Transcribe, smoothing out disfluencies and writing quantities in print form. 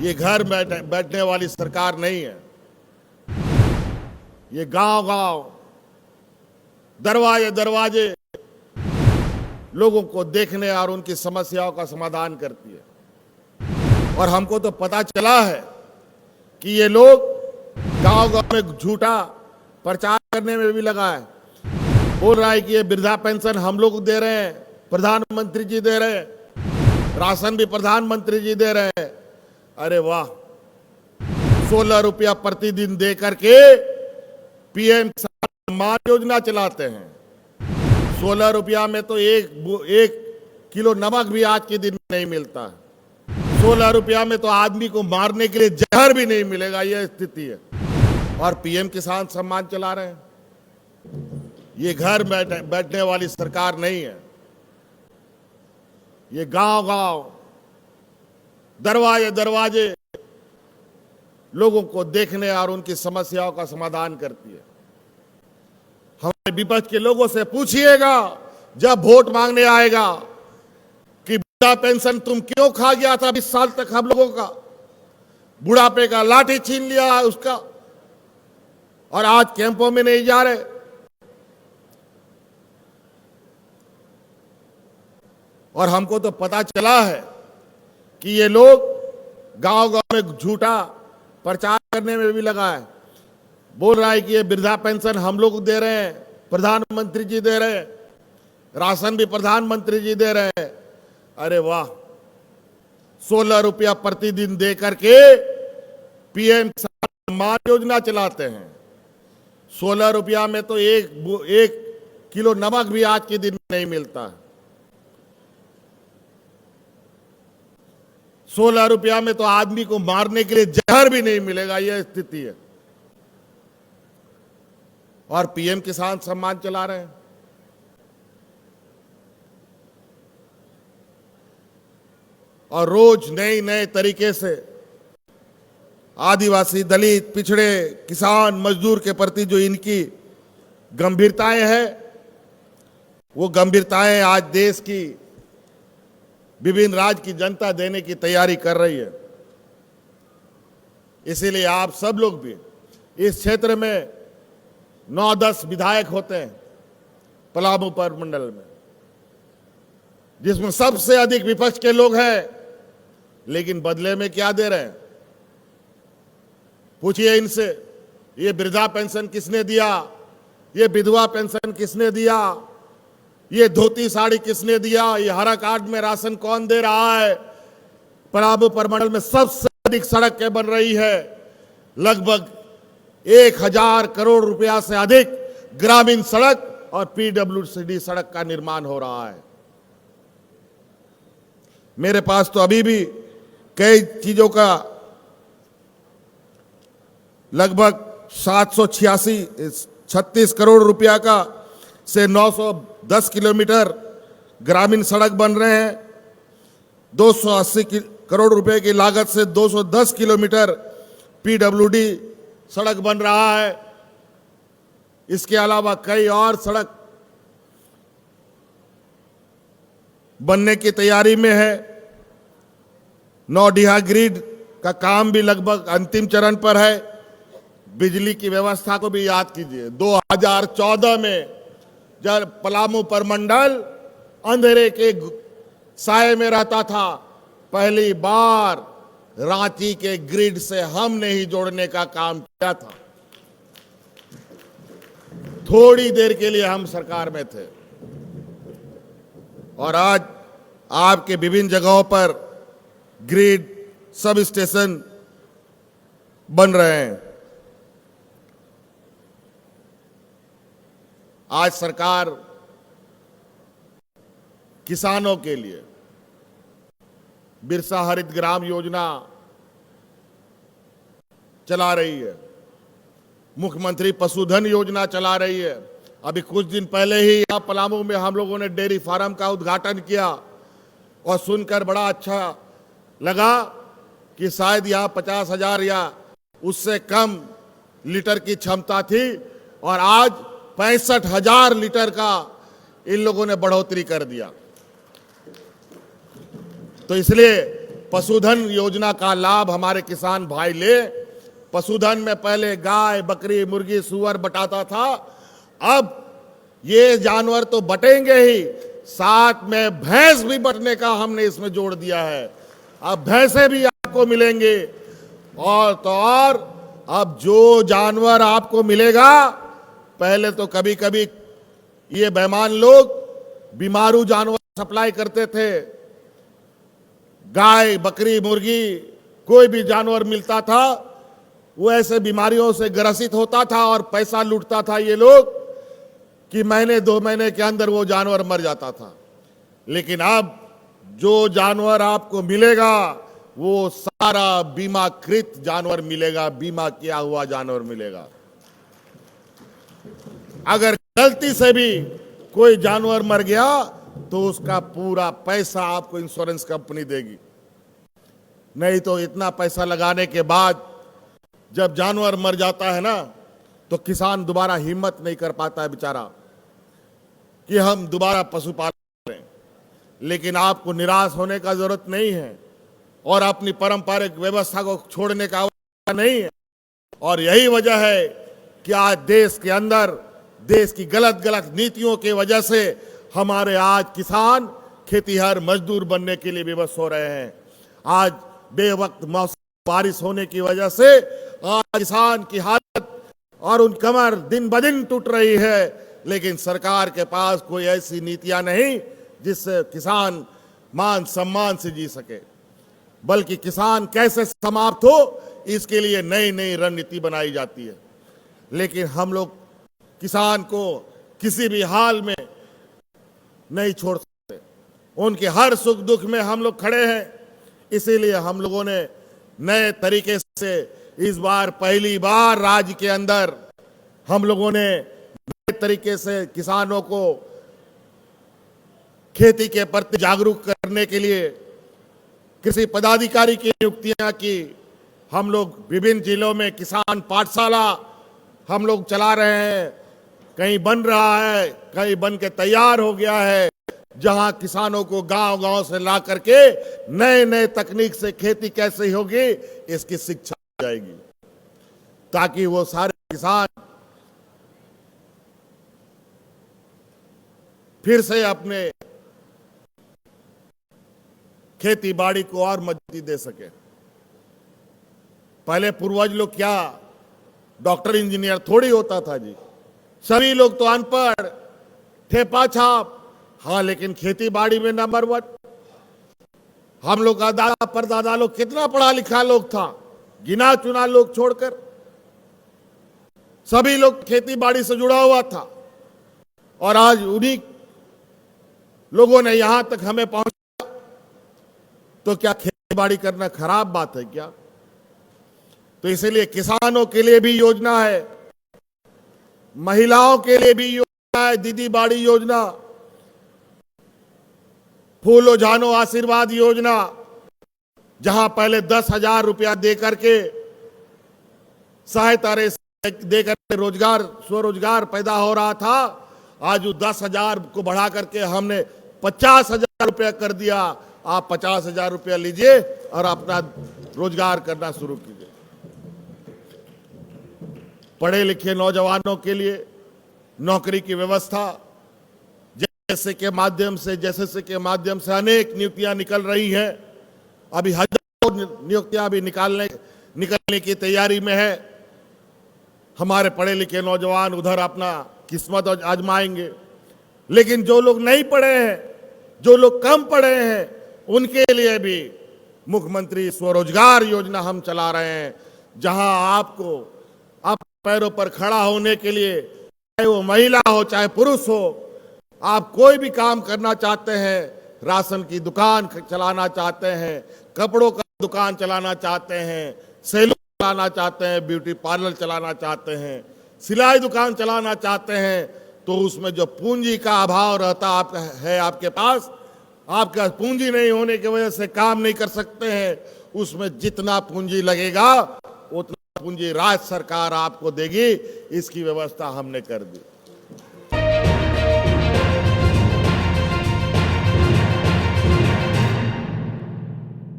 ये घर बैठने वाली सरकार नहीं है। ये गांव गांव दरवाजे दरवाजे लोगों को देखने और उनकी समस्याओं का समाधान करती है। और हमको तो पता चला है कि ये लोग गांव गांव में झूठा प्रचार करने में भी लगा है। बोल रहा है कि ये वृद्धा पेंशन हम लोग दे रहे हैं, प्रधानमंत्री जी दे रहे हैं, राशन भी प्रधानमंत्री जी दे रहे हैं। अरे वाह, 16 रुपया प्रतिदिन दे करके पीएम किसान सम्मान योजना चलाते हैं। 16 रुपया में तो एक किलो नमक भी आज के दिन में नहीं मिलता। 16 रुपया में तो आदमी को मारने के लिए जहर भी नहीं मिलेगा, यह स्थिति है। और पीएम किसान सम्मान चला रहे हैं। ये घर बैठने वाली सरकार नहीं है। ये गांव गांव दरवाजे दरवाजे लोगों को देखने और उनकी समस्याओं का समाधान करती है। हमारे विपक्ष के लोगों से पूछिएगा जब वोट मांगने आएगा कि वृद्धा पेंशन तुम क्यों खा गया था 20 साल तक हम लोगों का, बुढ़ापे का लाठी छीन लिया उसका, और आज कैंपों में नहीं जा रहे। और हमको तो पता चला है कि ये लोग गांव गांव में झूठा प्रचार करने में भी लगा है। बोल रहा है कि ये वृद्धा पेंशन हम लोग दे रहे हैं, प्रधानमंत्री जी दे रहे हैं, राशन भी प्रधानमंत्री जी दे रहे हैं। अरे वाह, 16 रुपया प्रतिदिन दे करके पीएम किसान सम्मान योजना चलाते हैं। 16 रुपया में तो एक किलो नमक भी आज के दिन में नहीं मिलता। 16 रुपया में तो आदमी को मारने के लिए जहर भी नहीं मिलेगा, यह स्थिति है। और पीएम किसान सम्मान चला रहे हैं। और रोज नए नए तरीके से आदिवासी, दलित, पिछड़े, किसान, मजदूर के प्रति जो इनकी गंभीरताएं हैं, वो गंभीरताएं आज देश की विभिन्न राज्य की जनता देने की तैयारी कर रही है। इसीलिए आप सब लोग भी इस क्षेत्र में 9-10 विधायक होते हैं पलामू प्रमंडल में, जिसमें सबसे अधिक विपक्ष के लोग हैं, लेकिन बदले में क्या दे रहे हैं? पूछिए इनसे, ये वृद्धा पेंशन किसने दिया, ये विधवा पेंशन किसने दिया, ये धोती साड़ी किसने दिया, ये हरा कार्ड में राशन कौन दे रहा है? पलामू प्रमंडल में सबसे अधिक सड़कें बन रही है। लगभग 1000 करोड़ रुपया से अधिक ग्रामीण सड़क और पीडब्ल्यूडी सड़क का निर्माण हो रहा है। मेरे पास तो अभी भी कई चीजों का लगभग 36 करोड़ रुपया का से 910 किलोमीटर ग्रामीण सड़क बन रहे हैं। 280 करोड़ रुपए की लागत से 210 किलोमीटर पीडब्ल्यूडी सड़क बन रहा है। इसके अलावा कई और सड़क बनने की तैयारी में है। नौडीहा ग्रिड का काम भी लगभग अंतिम चरण पर है। बिजली की व्यवस्था को भी याद कीजिए, 2014 में जब पलामू प्रमंडल अंधेरे के साए में रहता था, पहली बार रांची के ग्रिड से हमने ही जोड़ने का काम किया था। थोड़ी देर के लिए हम सरकार में थे और आज आपके विभिन्न जगहों पर ग्रिड, सब स्टेशन बन रहे हैं। आज सरकार किसानों के लिए बिरसा हरित ग्राम योजना चला रही है, मुख्यमंत्री पशुधन योजना चला रही है। अभी कुछ दिन पहले ही यहाँ पलामू में हम लोगों ने डेयरी फार्म का उद्घाटन किया और सुनकर बड़ा अच्छा लगा कि शायद यहाँ 50,000 या उससे कम लीटर की क्षमता थी और आज 65,000 लीटर का इन लोगों ने बढ़ोतरी कर दिया। तो इसलिए पशुधन योजना का लाभ हमारे किसान भाई ले। पशुधन में पहले गाय, बकरी, मुर्गी, सुअर बटाता था, अब ये जानवर तो बटेंगे ही, साथ में भैंस भी बटने का हमने इसमें जोड़ दिया है। अब भैंसे भी आपको मिलेंगे। और तो और अब जो जानवर आपको मिलेगा, पहले तो कभी कभी ये बेईमान लोग बीमारू जानवर सप्लाई करते थे। गाय, बकरी, मुर्गी, कोई भी जानवर मिलता था वो ऐसे बीमारियों से ग्रसित होता था और पैसा लूटता था ये लोग कि महीने 2 महीने के अंदर वो जानवर मर जाता था। लेकिन अब जो जानवर आपको मिलेगा वो सारा बीमाकृत जानवर मिलेगा, बीमा किया हुआ जानवर मिलेगा। अगर गलती से भी कोई जानवर मर गया तो उसका पूरा पैसा आपको इंश्योरेंस कंपनी देगी। नहीं तो इतना पैसा लगाने के बाद जब जानवर मर जाता है ना, तो किसान दोबारा हिम्मत नहीं कर पाता है बेचारा कि हम दोबारा पशुपालन करें। लेकिन आपको निराश होने का जरूरत नहीं है और अपनी पारंपरिक व्यवस्था को छोड़ने का आवश्यकता नहीं है। और यही वजह है कि आज देश के अंदर देश की गलत नीतियों की वजह से हमारे आज किसान खेतीहर मजदूर बनने के लिए विवश हो रहे हैं। आज बेवक्त मौसम बारिश होने की वजह से आज किसान की हालत और उन कमर दिन ब दिन टूट रही है। लेकिन सरकार के पास कोई ऐसी नीतियां नहीं जिससे किसान मान सम्मान से जी सके, बल्कि किसान कैसे समाप्त हो इसके लिए नई नई रणनीति बनाई जाती है। लेकिन हम लोग किसान को किसी भी हाल में नहीं छोड़ सकते, उनके हर सुख दुख में हम लोग खड़े हैं। इसीलिए हम लोगों ने नए तरीके से इस बार पहली बार राज्य के अंदर हम लोगों ने नए तरीके से किसानों को खेती के प्रति जागरूक करने के लिए कृषि पदाधिकारी की नियुक्तियां की। हम लोग विभिन्न जिलों में किसान पाठशाला हम लोग चला रहे हैं, कहीं बन रहा है, कहीं बन के तैयार हो गया है, जहां किसानों को गांव-गांव से ला करके नए नए तकनीक से खेती कैसे होगी इसकी शिक्षा दी जाएगी, ताकि वो सारे किसान फिर से अपने खेती बाड़ी को और मजबूती दे सके। पहले पूर्वज लोग क्या डॉक्टर इंजीनियर थोड़ी होता था जी, सभी लोग तो अनपढ़, ठेपा छाप। हाँ, लेकिन खेती बाड़ी में नंबर 1। हम लोग का दादा परदादा लोग कितना पढ़ा लिखा लोग था, गिना चुना लोग छोड़कर सभी लोग खेती बाड़ी से जुड़ा हुआ था। और आज उन्हीं लोगों ने यहां तक हमें पहुंचा, तो क्या खेती बाड़ी करना खराब बात है क्या? तो इसलिए किसानों के लिए भी योजना है, महिलाओं के लिए भी योजना है, दीदी बाड़ी योजना, फूलो जानो आशीर्वाद योजना, जहां पहले 10,000 रुपया दे करके सहायता दे करके रोजगार स्वरोजगार पैदा हो रहा था, आज 10,000 को बढ़ा करके हमने 50,000 रुपया कर दिया। आप 50,000 रुपया लीजिए और अपना रोजगार करना शुरू कीजिए। पढ़े लिखे नौजवानों के लिए नौकरी की व्यवस्था जैसे के माध्यम से अनेक नियुक्तियां निकल रही हैं। अभी हजारों नियुक्तियां भी निकलने की तैयारी में है। हमारे पढ़े लिखे नौजवान उधर अपना किस्मत आजमाएंगे। लेकिन जो लोग नहीं पढ़े हैं, जो लोग कम पढ़े हैं, उनके लिए भी मुख्यमंत्री स्वरोजगार योजना हम चला रहे हैं, जहां आपको अपने पैरों पर खड़ा होने के लिए, चाहे वो महिला हो चाहे पुरुष हो, आप कोई भी काम करना चाहते हैं, राशन की दुकान चलाना चाहते हैं, कपड़ों का दुकान चलाना चाहते हैं, सैलून चलाना चाहते हैं, ब्यूटी पार्लर चलाना चाहते हैं, सिलाई दुकान चलाना चाहते हैं, तो उसमें जो पूंजी का अभाव रहता है आपके पास, आपका पूंजी नहीं होने की वजह से काम नहीं कर सकते हैं। उसमें जितना पूंजी लगेगा उतना पूंजी राज्य सरकार आपको देगी। इसकी व्यवस्था हमने कर दी।